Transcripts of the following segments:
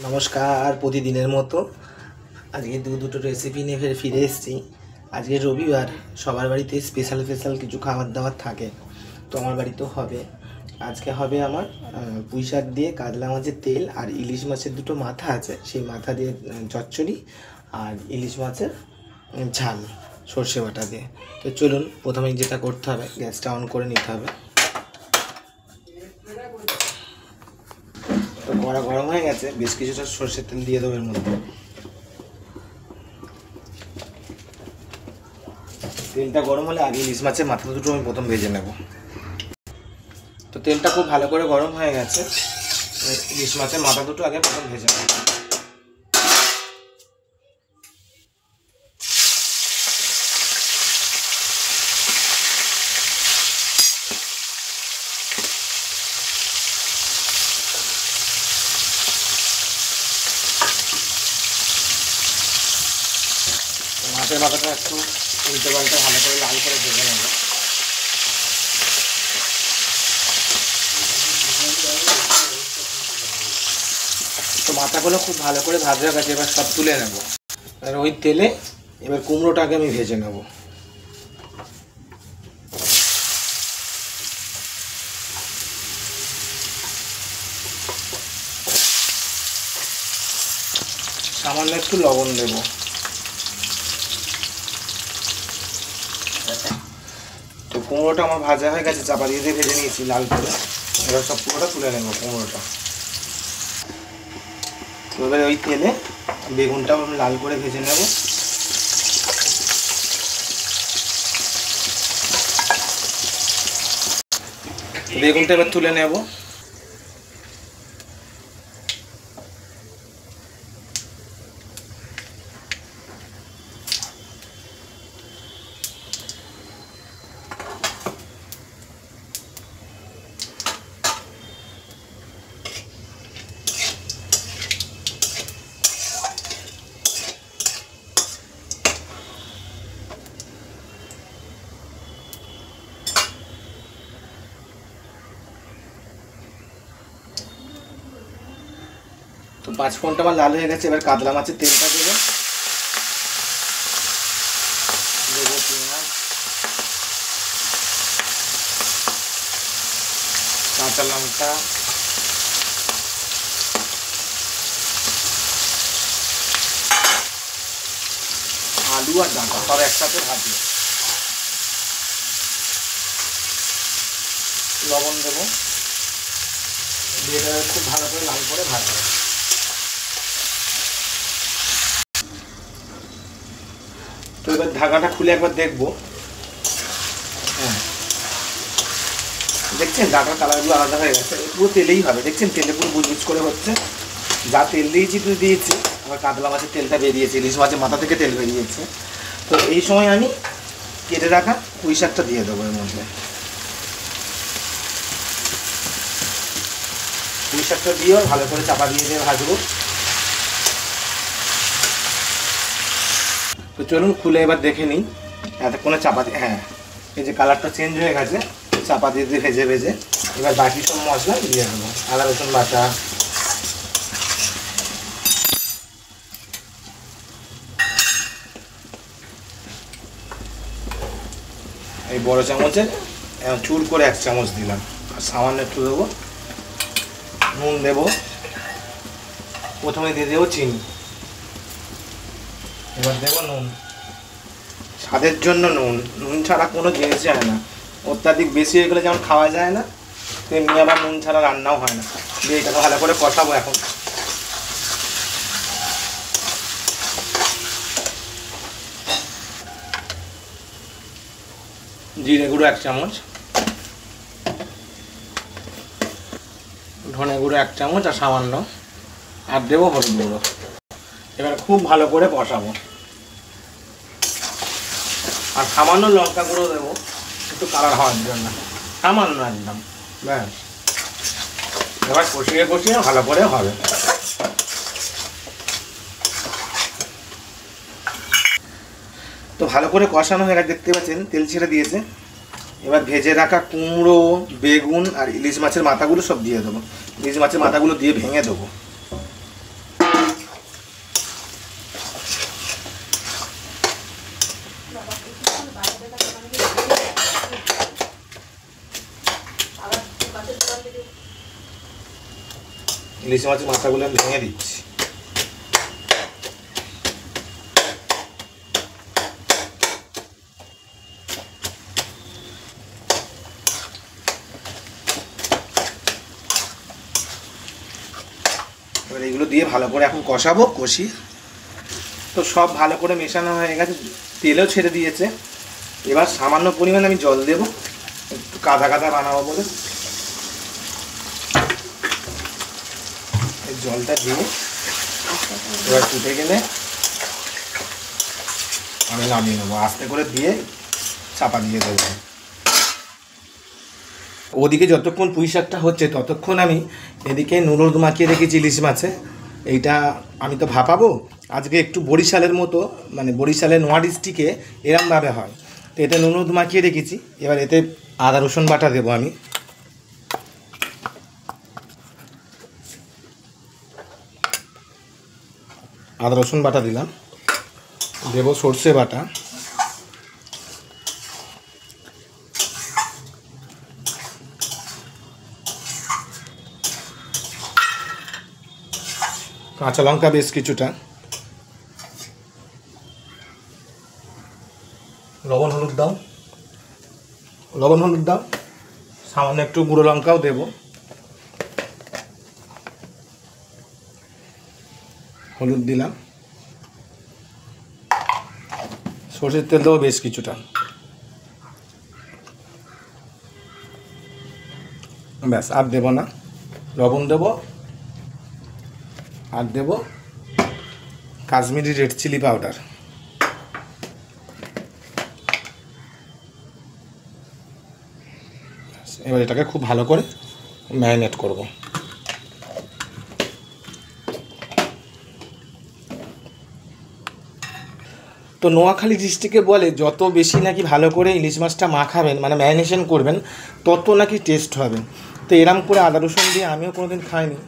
নমস্কার, প্রতিদিনের মতো আজকে দুটো রেসিপি নিয়ে ফিরে এসেছি। আজকে রবিবার, সবার বাড়িতে স্পেশাল কিছু খাবার দাবার থাকে, তো আমার বাড়িতেও হবে। আজকে হবে আমার পুঁই শাক দিয়ে কাতলা মাছের তেল আর ইলিশ মাছের দুটো মাথা আছে, সেই মাথা দিয়ে চচ্চড়ি আর ইলিশ মাছের ঝাল সর্ষে বাটা দিয়ে। তো চলুন, প্রথমে যেটা করতে হবে, গ্যাসটা অন করে নিতে হবে। তো কড়া গরম হয়ে গেছে, বেশ কিছুটা সর্ষের তেল দিয়ে দেবো এর মধ্যে। তেলটা গরম হলে আগে ইলিশ মাছের মাথা দুটো আমি প্রথম ভেজে নেব। তো তেলটা খুব ভালো করে গরম হয়ে গেছে, ইলিশ মাছের মাথা দুটো আগে প্রথম ভেজে নেব। মাছের মাথাটা একটু উল্টে পাল্টে ভালো করে লাল করে ভেজে নেব। তো মাথাগুলো খুব ভালো করে ভাজা হয়ে গেছে, এবার সব তুলে নেব। আর ওই তেলে এবার কুমড়োটাকে আমি ভেজে নেব। সামান্য একটু লবণ দেব। তো কুমড়োটা আমার ভাজা হয়ে গেছে, চাপা দিয়ে ভেজে নিয়েছি লাল করে। এবার সব পুরোটা তুলে নেব কুমড়োটা। এবার ওই তেলে বেগুনটাও আমি লাল করে ভেজে নেব। বেগুনটা এবার তুলে নেব। তো 5 ফোঁটা আমার লাল হয়ে গেছে, এবার কাতলা মাছের তেলটা দেবো। দেবো পেঁয়াজ, কাঁচা লঙ্কা, আলু আর ডাঁটা সব একসাথে ভাজি। লবণ দেবো, দিয়ে খুব ভালো করে লাল করে ভাজবো। তো এবার ঢাকাটা খুলে একবার দেখবো। হ্যাঁ, দেখছেন ডাটার কালারগুলো আলাদা হয়ে গেছে, পুরো তেলেই হবে। দেখছেন তেলে পুরো বুজবুজ করে হচ্ছে। যা তেল দিয়েছি আমার কাতলা মাছের তেলটা বেরিয়েছে, ইলিশ মাছের মাথা থেকে তেল বেরিয়েছে। তো এই সময় আমি কেটে রাখা পুঁই শাকটা দিয়ে দেবো এর মধ্যে। পুঁই শাকটা দিয়েও ভালো করে চাপা দিয়ে ভাজবো। তো চলুন খুলে এবার দেখে নিই। এতক্ষণে চাপা দিয়ে, হ্যাঁ, এই যে কালারটা চেঞ্জ হয়ে গেছে, চাপা দিয়ে ভেজে এবার বাকি সব মশলা দিয়ে দেবো। আদা রসুন বাটা, এই বড় চামচে চুর করে 1 চামচ দিলাম, আর সামান্য একটু দেবো নুন। দেবো প্রথমে দিয়ে দেবো চিনি, এবার দেবো নুন, স্বাদের জন্য নুন। নুন ছাড়া কোনো জিনিস যায় না, অত্যাধিক বেশি হয়ে গেলে যেমন খাওয়া যায় না, তেমনি আবার নুন ছাড়া রান্নাও হয় না। দিয়ে এটাকে ভালো করে কষাবো। এখন জিরে গুঁড়ো 1 চামচ, ধনে গুঁড়ো 1 চামচ আর সামান্য, আর দেবো হলুদ গুঁড়ো। এবার খুব ভালো করে কষাবো। আর সামান্য লঙ্কা গুঁড়ো দেবো একটু কালার হওয়ার জন্য, সামান্য একদম, ব্যাস। এবার কষিয়ে ভালো করে হবে। তো ভালো করে কষানো হয়ে গেছে, দেখতে পাচ্ছেন তেল ছেড়ে দিয়েছে। এবার ভেজে রাখা কুমড়ো, বেগুন আর ইলিশ মাছের মাথাগুলো সব দিয়ে দেবো। ইলিশ মাছের মাথাগুলো দিয়ে ভেঙে দেবো। ইলিশ মাছের মাথাগুলো আমি ভেঙে দিচ্ছি। এবার এগুলো দিয়ে ভালো করে এখন কষাবো, কষি। তো সব ভালো করে মেশানো হয়ে গেছে, তেলও ছেড়ে দিয়েছে। এবার সামান্য পরিমাণে আমি জল দেবো, একটু কাদা কাদা বানাবো বলে। এই জলটা দিয়ে এবার ফুটে গেলে আমি নামিয়ে নেবো, আস্তে করে দিয়ে চাপা দিয়ে দেবো। ওদিকে যতক্ষণ পুঁই শাকটা হচ্ছে ততক্ষণ আমি এদিকে নুডলস মাখিয়ে রেখেছি ইলিশ মাছে। এইটা আমি তো ভাপাবো আজকে একটু বরিশালের মতো, মানে বরিশালের নোয়া ডিস্ট্রিক্টে এরমভাবে হয়। তো এতে নুডলস মাখিয়ে রেখেছি। এবার এতে আদা রসুন বাটা দেবো আমি। আদা রসুন বাটা দিলাম, দেবো সর্ষে বাটা, কাঁচা লঙ্কা বেশ কিছুটা, লবণ হলুদ দাও, লবণ হলুদ দাও, সামান্য একটু গুঁড়ো লঙ্কাও দেবো, হলুদ দিলাম, সরষের তেল দেবো বেশ কিছুটা, ব্যাস আর দেবো না। লবণ দেবো, আর দেবো কাশ্মীরি রেড চিলি পাউডার। এবার এটাকে খুব ভালো করে ম্যারিনেট করব। তো নোয়াখালী ডিস্ট্রিক্টে বলে যত বেশি নাকি ভালো করে ইলিশ মাছটা মাখাবেন, মানে ম্যারিনেশন করবেন, তত নাকি টেস্ট হবে। তো এরম করে আদা রসুন দিয়ে আমিও কোনোদিন খাইনি,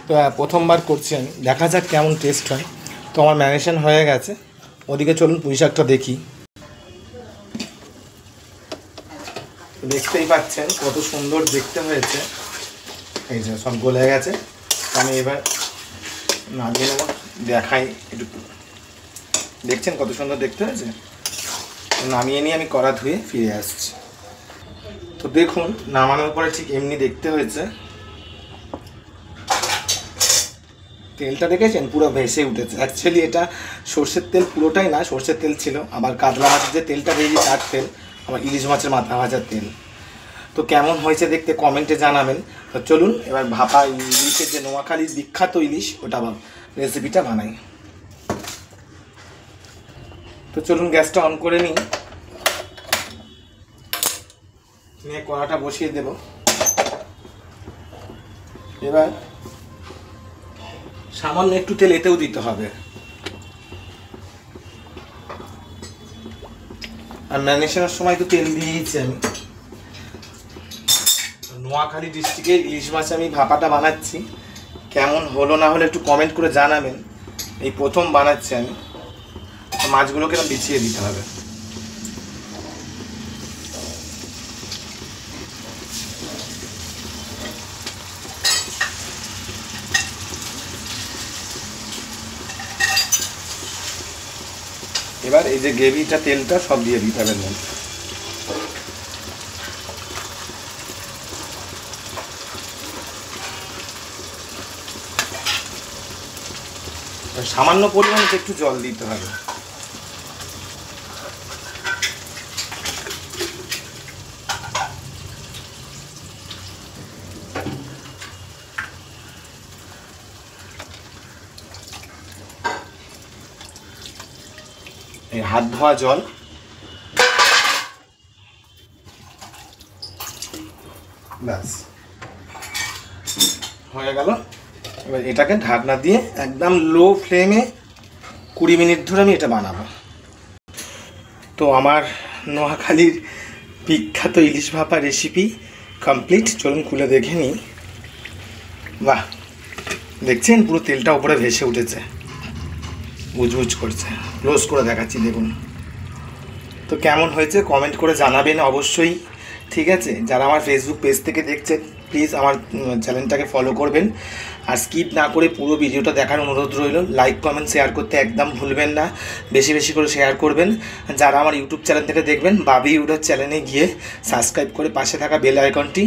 তো প্রথমবার করছি আমি, দেখা যাক কেমন টেস্ট হয়। তো আমার ম্যারিনেশন হয়ে গেছে। ওদিকে চলুন পুঁই শাকটা দেখি। দেখতেই পাচ্ছেন কত সুন্দর দেখতে হয়েছে, এই যে সব গলে গেছে। আমি এবার নামিয়ে নেব, দেখাই একটু। দেখছেন কত সুন্দর দেখতে হয়েছে। নামিয়ে নিয়ে আমি কড়া ধুয়ে ফিরে আসছি। তো দেখুন নামানোর পরে ঠিক এমনি দেখতে হয়েছে। তেলটা দেখেছেন পুরো ভেসে উঠেছে। অ্যাকচুয়ালি এটা সর্ষের তেল পুরোটাই না, সর্ষের তেল ছিল, আবার কাতলা মাছের যে তেলটা ভেজে তার তেল, আবার ইলিশ মাছের মাথা ভাজার তেল। তো কেমন হয়েছে দেখতে কমেন্টে জানাবেন। তো চলুন এবার ভাপা ইলিশের যে নোয়াখালীর বিখ্যাত ইলিশ ওটা রেসিপিটা বানাই। তো চলুন গ্যাসটা অন করে নিই, নিয়ে কড়াটা বসিয়ে দেব। এবার সামান্য একটু তেল এতেও দিতে হবে। আর ম্যারিনেশনের সময় তো তেল দিয়েছি আমি। নোয়াখালী ডিস্ট্রিক্টের ইলিশ মাছ আমি ভাপাটা বানাচ্ছি, কেমন হলো না হলে একটু কমেন্ট করে জানাবেন। এই প্রথম বানাচ্ছি আমি। মাছগুলোকে না বিছিয়ে দিতে হবে। এবার এই যে গ্রেভিটা তেলটা সব দিয়ে দিতে হবে মধ্যে। সামান্য পরিমাণে একটু জল দিতে হবে। এই হাত ধোয়া জল, ব্যাস হয়ে গেল। এবার এটাকে ঢাকনা দিয়ে একদম লো ফ্লেমে 20 মিনিট ধরে আমি এটা বানাবো। তো আমার নোয়াখালীর বিখ্যাত ইলিশ ভাপা রেসিপি কমপ্লিট। চলুন খুলে দেখে নিই। বাহ, দেখছেন পুরো তেলটা উপরে ভেসে উঠেছে, বুঝবুঝ করছে। ক্লোজ করে দেখাচ্ছি, দেখুন। তো কেমন হয়েছে কমেন্ট করে জানাবেন অবশ্যই, ঠিক আছে? যারা আমার ফেসবুক পেজ থেকে দেখছেন প্লিজ আমার চ্যানেলটাকে ফলো করবেন। আর স্কিপ না করে পুরো ভিডিওটা দেখার অনুরোধ রইল। লাইক কমেন্ট শেয়ার করতে একদম ভুলবেন না, বেশি বেশি করে শেয়ার করবেন। যারা আমার ইউটিউব চ্যানেল থেকে দেখবেন, বাবি ইউটিউব চ্যানেলে গিয়ে সাবস্ক্রাইব করে পাশে থাকা বেল আইকনটি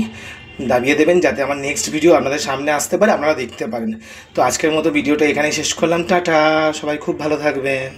দাবিয়ে দেবেন, যাতে আমার নেক্সট ভিডিও আপনাদের সামনে আসতে পারে, আপনারা দেখতে পারেন। তো আজকের মতো ভিডিওটা এখানেই শেষ করলাম। টাটা, সবাই খুব ভালো থাকবেন।